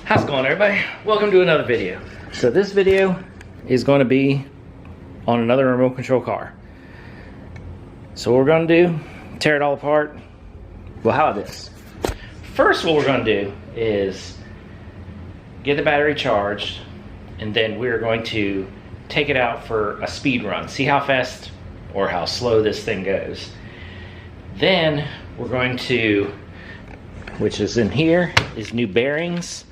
How's it going, everybody? Welcome to another video. So this video is going to be on another remote control car. So what we're going to do, tear it all apart. Well, how about this? First, what we're going to do is get the battery charged, and then we're going to take it out for a speed run. See how fast or how slow this thing goes. Then we're going to, which is in here, is new bearings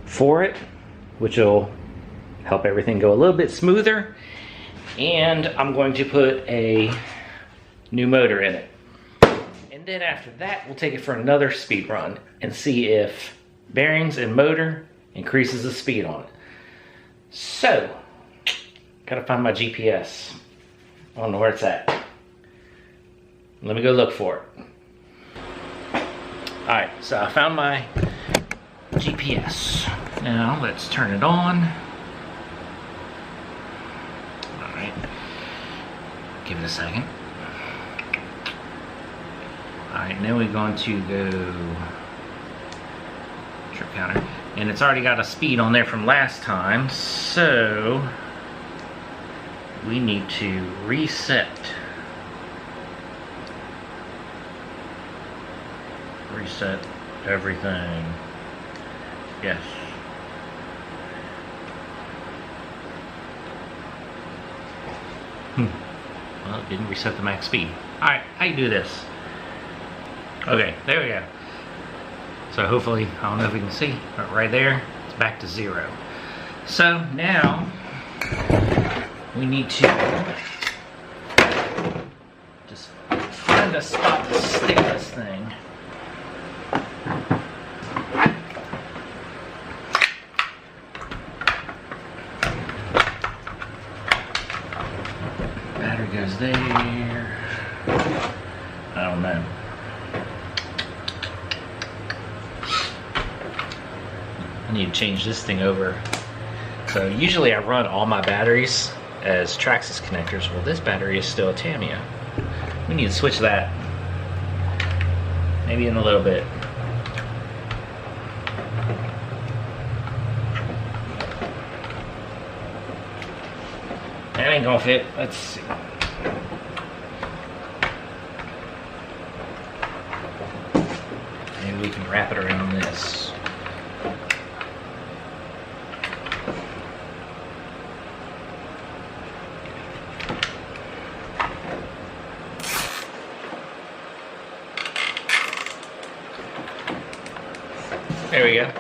for it, which will help everything go a little bit smoother. And I'm going to put a new motor in it. And then after that, we'll take it for another speed run and see if bearings and motor increases the speed on it. So, gotta find my GPS. I don't know where it's at. Let me go look for it. Alright, so I found my GPS. Now let's turn it on. Alright. Give it a second. Alright, now we're going to go trip counter. And it's already got a speed on there from last time, so we need to reset. Reset everything. Yes. Well, it didn't reset the max speed. Alright, how you do this? Okay, there we go. So hopefully, I don't know if we can see, but right there, it's back to 0. So now, we need to just find a spot to stick this thing. Battery goes there. I don't know. I need to change this thing over. So usually I run all my batteries as Traxxas connectors. Well, this battery is still a Tamiya. We need to switch that. Maybe in a little bit. That ain't gonna fit. Let's see. Maybe we can wrap it around this. There we go.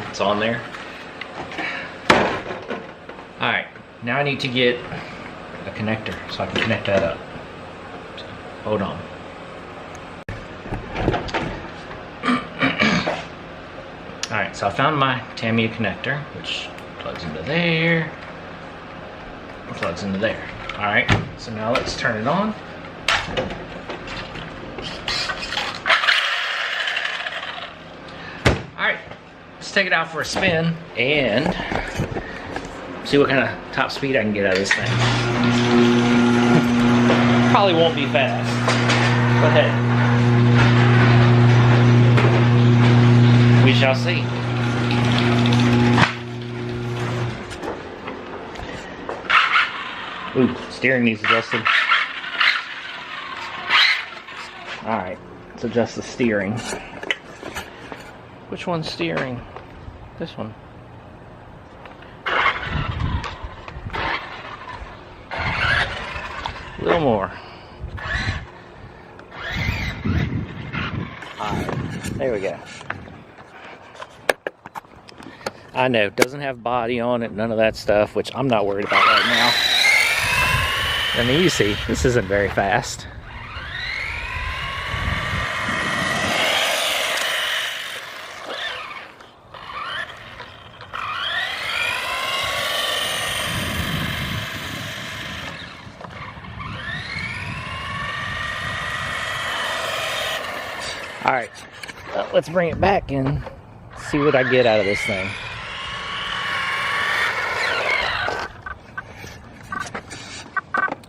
It's on there. Alright, now I need to get a connector so I can connect that up. So, hold on. Alright, so I found my Tamiya connector, which plugs into there, plugs into there. Alright, so now let's turn it on. Alright, let's take it out for a spin and see what kind of top speed I can get out of this thing. Probably won't be fast, but hey, we shall see. Ooh, steering needs adjusted. Alright, let's adjust the steering. Which one's steering? This one. A little more. Alright, there we go. I know, it doesn't have body on it, none of that stuff, which I'm not worried about right now. I mean, you see, this isn't very fast. Alright, let's bring it back and see what I get out of this thing.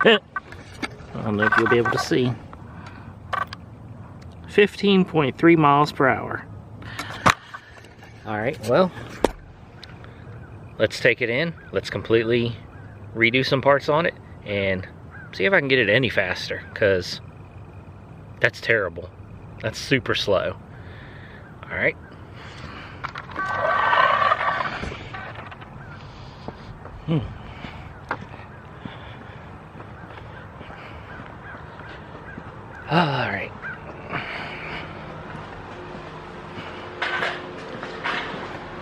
I don't know if you'll be able to see. 15.3 miles per hour. Alright, well, let's take it in. Let's completely redo some parts on it and see if I can get it any faster, because that's terrible. That's super slow. Alright. Alright.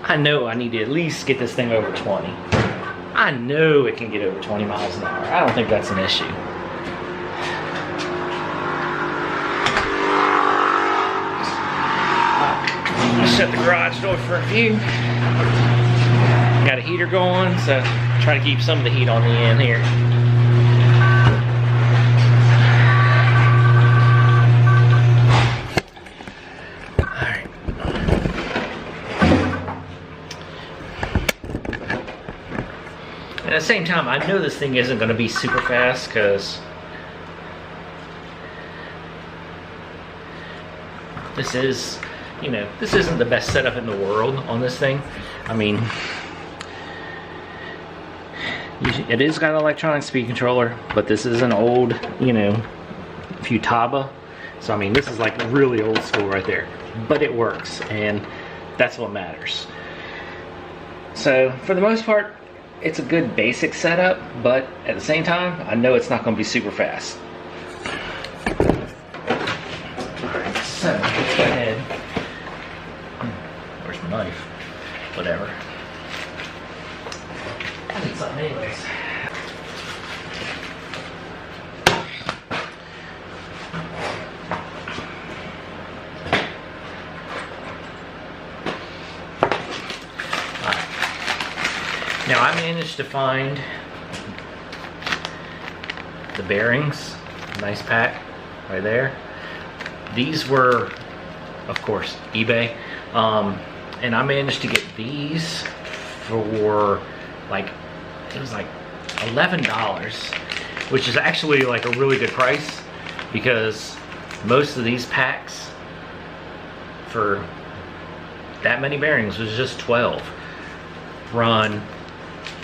I know I need to at least get this thing over 20. I know it can get over 20 miles an hour. I don't think that's an issue. Shut the garage door for a few. Got a heater going, so try to keep some of the heat on the end here. At the same time, I know this thing isn't going to be super fast, because this is, you know, this isn't the best setup in the world on this thing. I mean, it is got an electronic speed controller, but this is an old, you know, Futaba. So I mean, this is like really old school right there, but it works, and that's what matters. So for the most part, it's a good basic setup, but at the same time, I know it's not going to be super fast. Alright, so let's go ahead. Where's my knife? Whatever. I need something anyways. Now I managed to find the bearings, nice pack right there. These were, of course, eBay, and I managed to get these for like, it was like $11, which is actually like a really good price, because most of these packs for that many bearings was just 12, run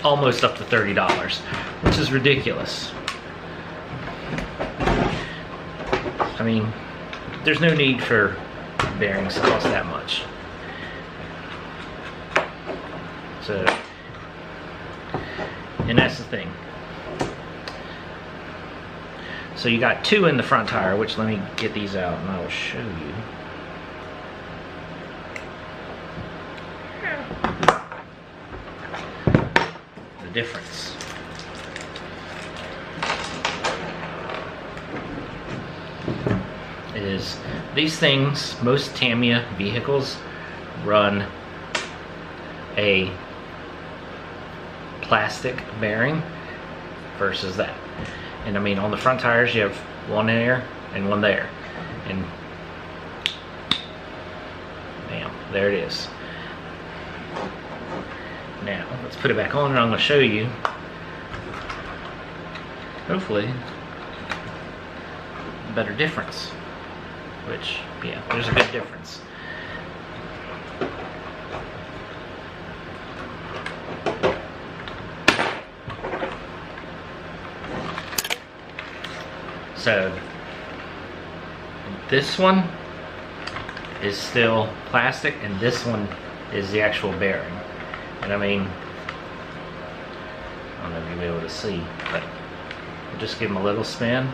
almost up to $30, which is ridiculous. I mean, there's no need for bearings to cost that much. So, and that's the thing. So you got two in the front tire, which let me get these out and I will show you. Difference is these things, most Tamiya vehicles run a plastic bearing versus that. And I mean, on the front tires you have one there and one there, and bam, there it is. Now, let's put it back on and I'm going to show you, hopefully, a better difference. Which, yeah, there's a good difference. So, this one is still plastic and this one is the actual bearing. And I mean, I don't know if you'll be able to see, but we'll just give them a little spin.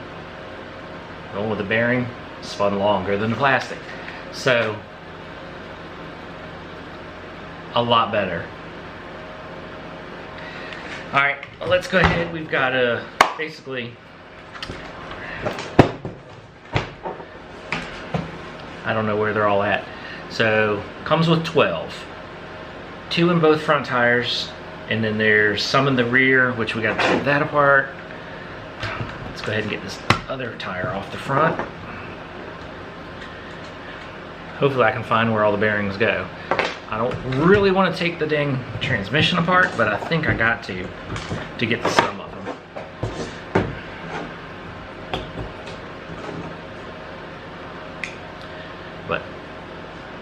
The one with the bearing spun longer than the plastic. So, a lot better. Alright, well, let's go ahead. We've got basically, I don't know where they're all at. So, comes with 12. 2 in both front tires, and then there's some in the rear, which we got to take that apart. Let's go ahead and get this other tire off the front. Hopefully I can find where all the bearings go. I don't really want to take the dang transmission apart, but I think I got to get the sum of them. But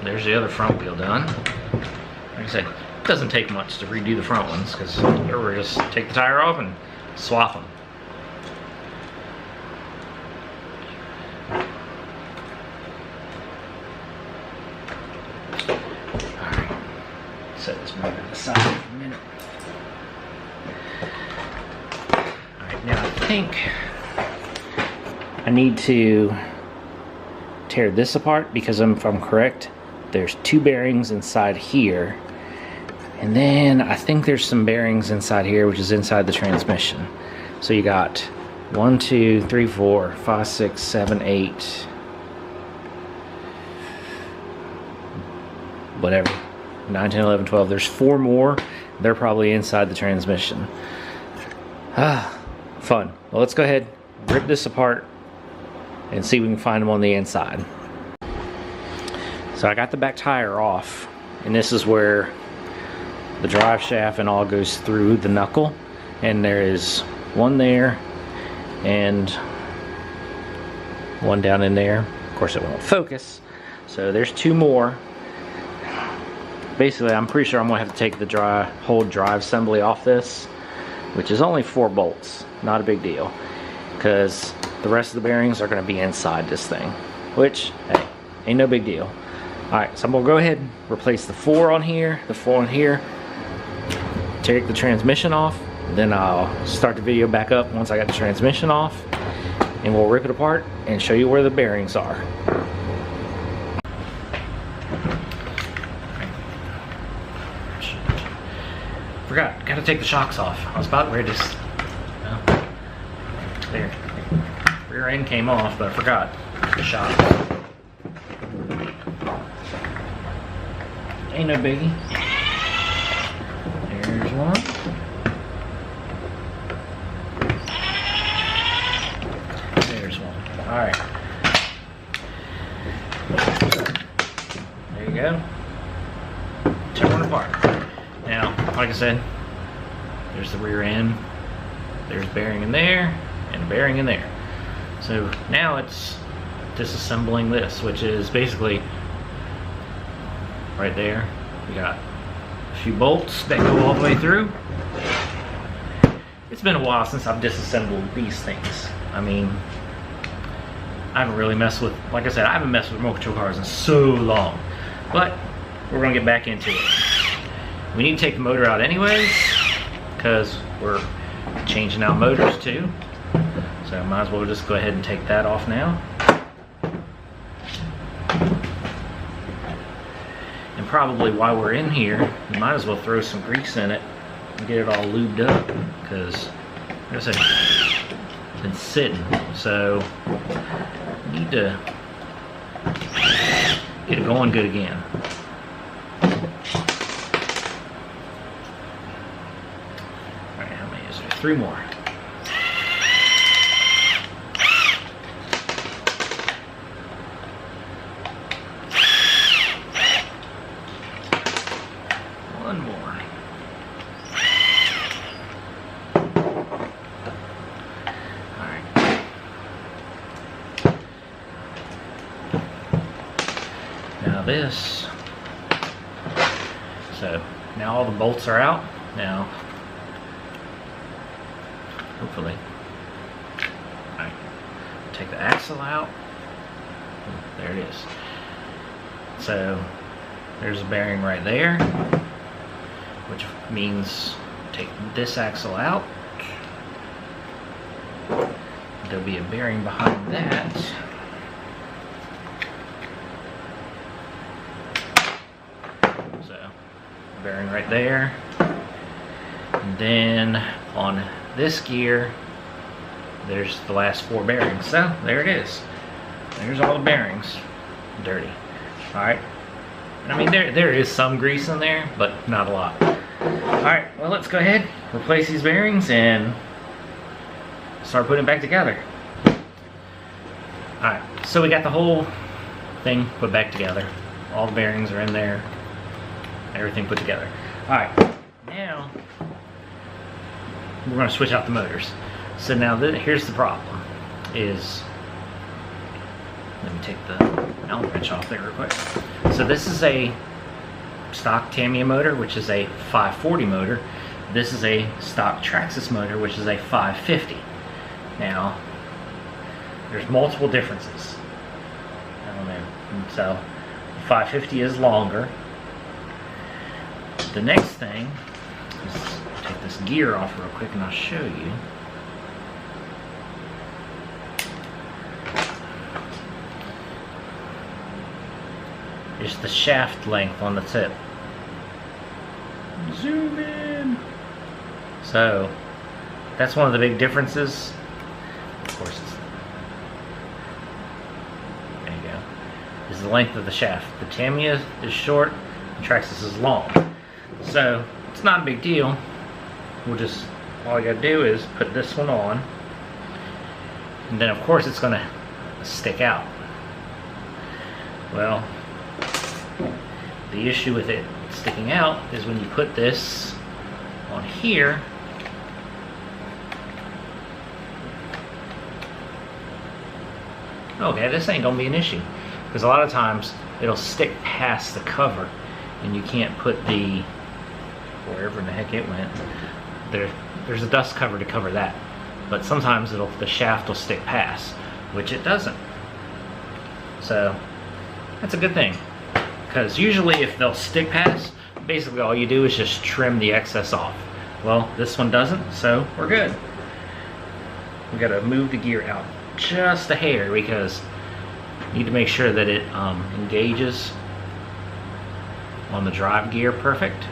there's the other front wheel done. said, it doesn't take much to redo the front ones, because we're just take the tire off and swap them. Alright, set this motor aside for a minute. Alright, now I think I need to tear this apart, because if I'm correct, there's 2 bearings inside here, and then I think there's some bearings inside here, which is inside the transmission. So you got 1, 2, 3, 4, 5, 6, 7, 8, whatever, 9, 10, 11, 12. There's 4 more. They're probably inside the transmission. Fun. Well, let's go ahead, rip this apart, and see if we can find them on the inside. So I got the back tire off, and this is where the drive shaft and all goes through the knuckle, and there is one there and one down in there. Of course it won't focus, so there's 2 more. Basically, I'm pretty sure I'm gonna have to take the whole drive assembly off this, which is only 4 bolts, not a big deal, because the rest of the bearings are gonna be inside this thing, which, hey, ain't no big deal. Alright, so I'm going to go ahead and replace the 4 on here, the 4 on here, take the transmission off, then I'll start the video back up once I got the transmission off, and we'll rip it apart and show you where the bearings are. Forgot, got to take the shocks off. I was about ready to... Oh, there. Rear end came off, but I forgot the shocks. Ain't no biggie. There's one. There's one. Alright. There you go. Tear one apart. Now, like I said, there's the rear end. There's a bearing in there and a bearing in there. So now it's disassembling this, which is basically right there. We got a few bolts that go all the way through. It's been a while since I've disassembled these things. I mean, I haven't really messed with, like I said, I haven't messed with remote control cars in so long. But we're gonna get back into it. We need to take the motor out anyways, because we're changing out motors too. So I might as well just go ahead and take that off now. And probably while we're in here, we might as well throw some grease in it and get it all lubed up, because like I said, it's been sitting, so we need to get it going good again. Alright, how many is there? 3 more. This, so now all the bolts are out. Now hopefully, alright, take the axle out. There it is. So there's a bearing right there, which means take this axle out. There'll be a bearing behind that. Bearing right there, and then on this gear there's the last 4 bearings. So there it is. There's all the bearings. Dirty. Alright, I mean there is some grease in there, but not a lot. Alright, well, let's go ahead, replace these bearings and start putting it back together. Alright, so we got the whole thing put back together. All the bearings are in there. Everything put together. Alright, now we're going to switch out the motors. So now here's the problem is, let me take the Allen wrench off there real quick. So this is a stock Tamiya motor, which is a 540 motor. This is a stock Traxxas motor, which is a 550. Now, there's multiple differences. I don't know. So, 550 is longer. The next thing is take this gear off real quick and I'll show you. Is the shaft length on the tip. Zoom in. So that's one of the big differences. Of course, there you go. Is the length of the shaft. The Tamiya is short, the Traxxas is long. So it's not a big deal. We'll just, all you gotta do is put this one on, and then of course it's gonna stick out. Well, the issue with it sticking out is when you put this on here, okay, this ain't gonna be an issue, because a lot of times it'll stick past the cover and you can't put the, wherever in the heck it went, there's a dust cover to cover that, but sometimes the shaft will stick past, which it doesn't. So that's a good thing. Because usually if they'll stick past, basically all you do is just trim the excess off. Well, this one doesn't, so we're good. We gotta move the gear out just a hair because you need to make sure that it engages on the drive gear perfect.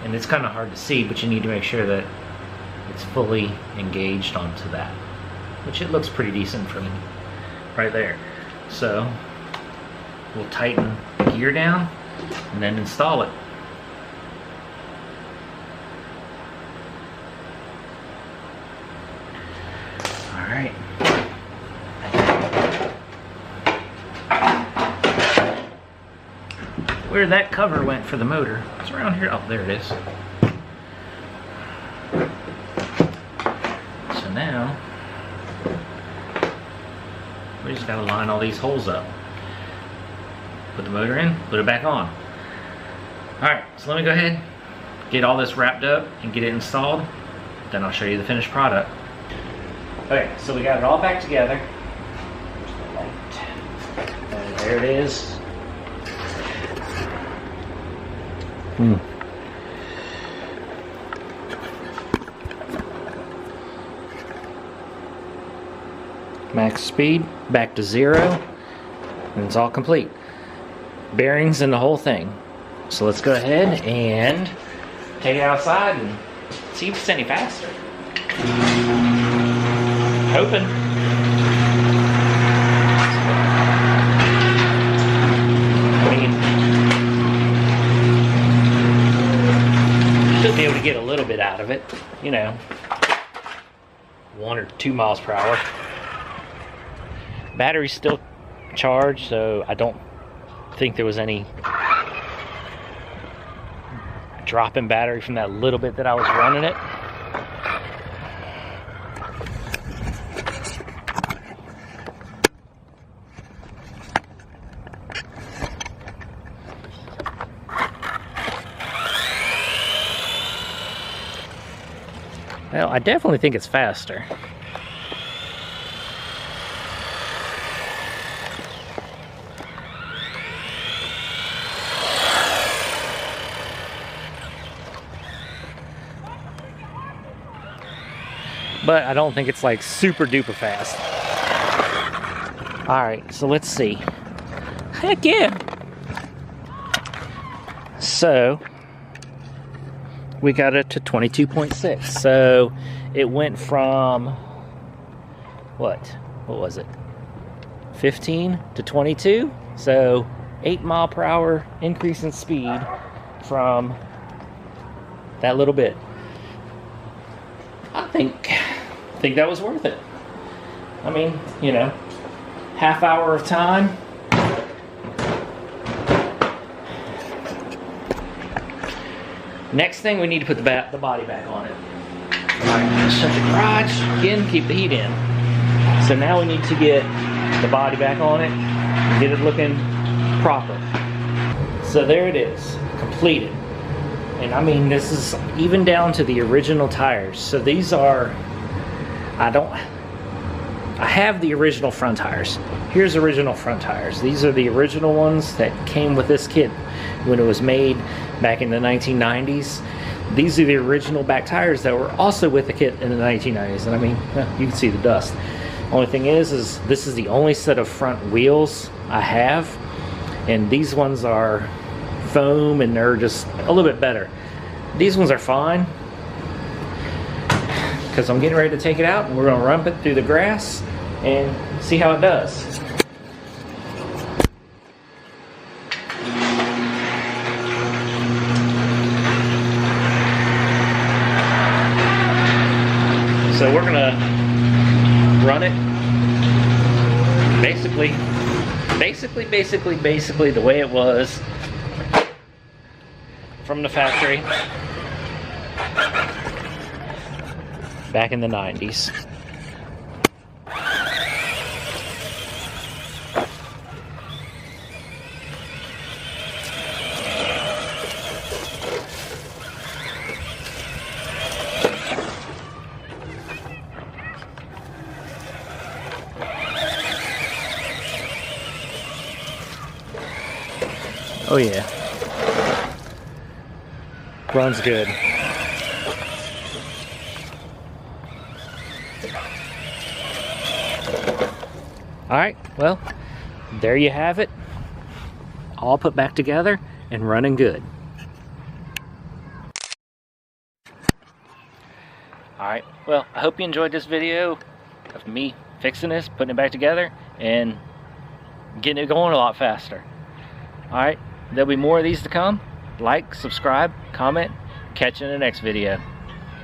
And it's kind of hard to see, but you need to make sure that it's fully engaged onto that, which it looks pretty decent from right there. So we'll tighten the gear down and then install it. All right. Where that cover went for the motor, it's around here. Oh, there it is. So now we just gotta line all these holes up. Put the motor in, put it back on. Alright, so let me go ahead, get all this wrapped up and get it installed. Then I'll show you the finished product. Okay, so we got it all back together. There's the light. And there it is. Max speed, back to 0, and it's all complete. Bearings and the whole thing. So let's go ahead and take it outside and see if it's any faster. Hoping. Should be able to get a little bit out of it, you know, 1 or 2 miles per hour. Battery's still charged, so I don't think there was any drop in battery from that little bit that I was running it. Well, I definitely think it's faster. But I don't think it's like super duper fast. Alright, so let's see. Heck yeah! So we got it to 22.6. So it went from what was it? 15 to 22. So 8 mile per hour increase in speed from that little bit. I think that was worth it. I mean, you know, half hour of time. Next thing, we need to put the body back on it. Alright, shut the garage. Again, keep the heat in. So now we need to get the body back on it and get it looking proper. So there it is, completed. And I mean, this is even down to the original tires. So these are, I have the original front tires. Here's original front tires. These are the original ones that came with this kit when it was made back in the 1990s. These are the original back tires that were also with the kit in the 1990s. And I mean, you can see the dust. Only thing is this is the only set of front wheels I have. And these ones are foam and they're just a little bit better. These ones are fine because I'm getting ready to take it out and we're going to run it through the grass and see how it does. So we're going to run it basically the way it was from the factory back in the 90s. Oh yeah. Runs good. Alright, well, there you have it. All put back together and running good. Alright, well, I hope you enjoyed this video of me fixing this, putting it back together, and getting it going a lot faster. Alright, there'll be more of these to come. Like, subscribe, comment, catch you in the next video.